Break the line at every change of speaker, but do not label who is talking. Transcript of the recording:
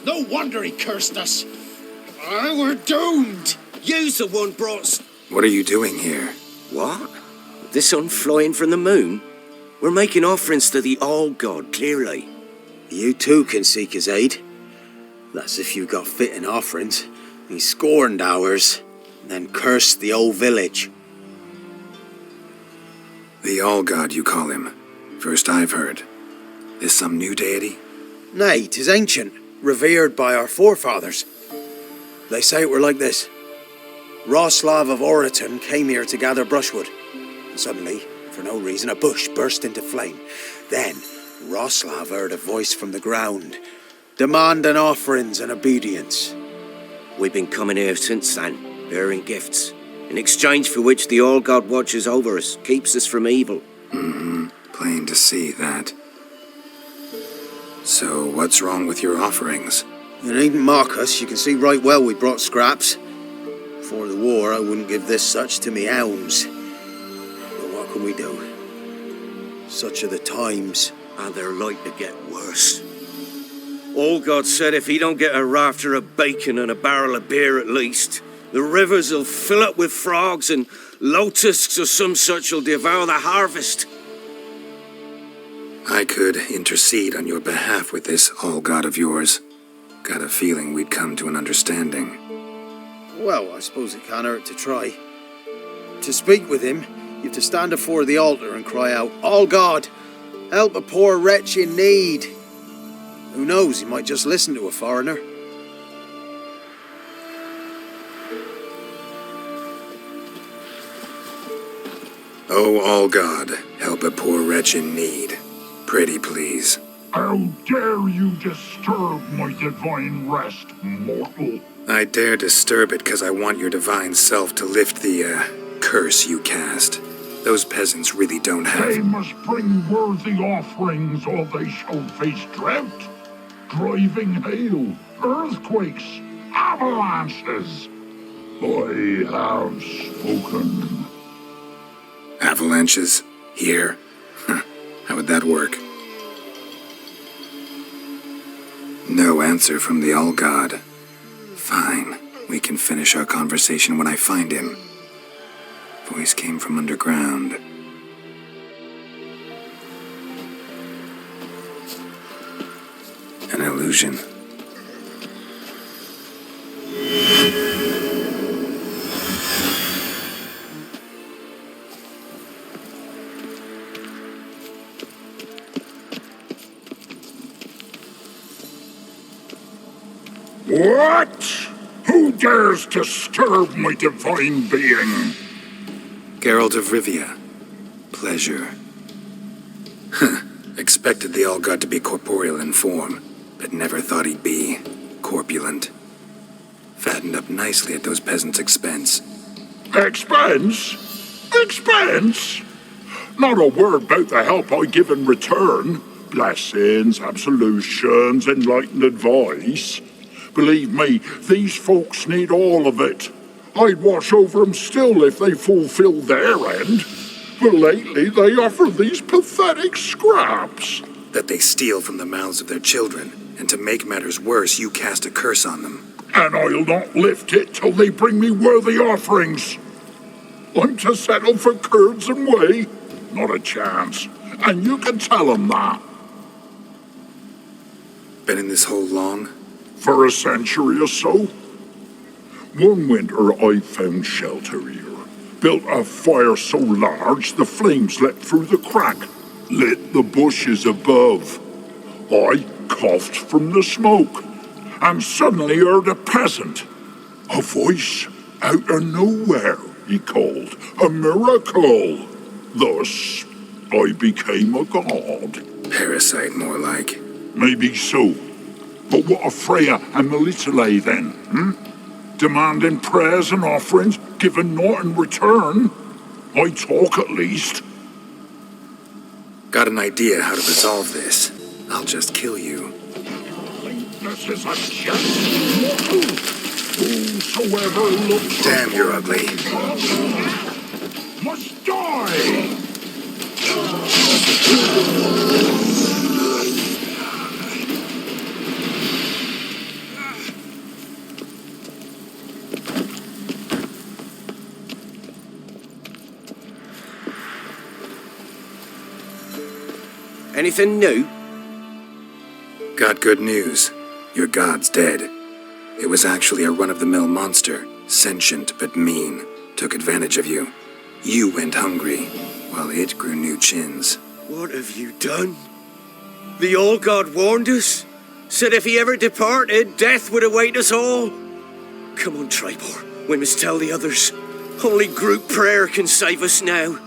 No wonder he cursed us. We're doomed.
You's the one brought...
What are you doing here?
What? The sun flying from the moon? We're making offerings to the All God, clearly.
You too can seek his aid. That's if you got fitting offerings. He scorned ours, then cursed the whole village.
The All God, you call him. First I've heard. Is some new deity?
Nay, 'tis ancient, revered by our forefathers. They say it were like this. Roslav of Oriton came here to gather brushwood. And suddenly, for no reason, a bush burst into flame. Then, Roslav heard a voice from the ground, demanding offerings and obedience.
We've been coming here since then, bearing gifts, in exchange for which the All God watches over us, keeps us from evil.
Plain to see that. So, what's wrong with your offerings?
You needn't mock us, you can see right well we brought scraps. Before the war, I wouldn't give this such to me hounds. But what can we do? Such are the times.
And they're like to get worse. All God said if he don't get a rafter of bacon and a barrel of beer at least, the rivers will fill up with frogs and locusts or some such will devour the harvest.
I could intercede on your behalf with this All God of yours. Got a feeling we'd come to an understanding.
Well, I suppose it can't hurt to try. To speak with him, you have to stand before the altar and cry out, All God, help a poor wretch in need. Who knows, he might just listen to a foreigner.
Oh, All God, help a poor wretch in need. Pretty please.
How dare you disturb my divine rest, mortal?
I dare disturb it because I want your divine self to lift the, curse you cast. Those peasants really don't have...
They must bring worthy offerings or they shall face drought, driving hail, earthquakes, avalanches. I have spoken.
Avalanches? Here? How would that work? No answer from the All God. Fine, we can finish our conversation when I find him. Voice came from underground. An illusion.
What? Who dares disturb my divine being?
Geralt of Rivia. Pleasure. Expected the All God to be corporeal in form, but never thought he'd be corpulent. Fattened up nicely at those peasants' expense.
Expense? Expense? Not a word about the help I give in return. Blessings, absolutions, enlightened advice. Believe me, these folks need all of it. I'd watch over them still if they fulfilled their end. But lately they offer these pathetic scraps.
That they steal from the mouths of their children, and to make matters worse, you cast a curse on them.
And I'll not lift it till they bring me worthy offerings. I'm to settle for curds and whey? Not a chance. And you can tell them that.
Been in this hole long?
For a century or so. One winter I found shelter here. Built a fire so large the flames leapt through the crack, lit the bushes above. I coughed from the smoke, and suddenly heard a peasant. A voice out of nowhere, he called. A miracle. Thus, I became a god.
Parasite, more like.
Maybe so. But what of Freya and Melitele then, Demanding prayers and offerings, given naught in return. I talk at least.
Got an idea how to resolve this. I'll just kill you.
This is a jest. Whosoever looks...
Damn, you're ugly.
Must die!
Anything new?
Got good news. Your god's dead. It was actually a run-of-the-mill monster, sentient but mean. Took advantage of you. You went hungry, while it grew new chins.
What have you done? The All God warned us. Said if he ever departed, death would await us all. Come on, Tribor. We must tell the others. Only group prayer can save us now.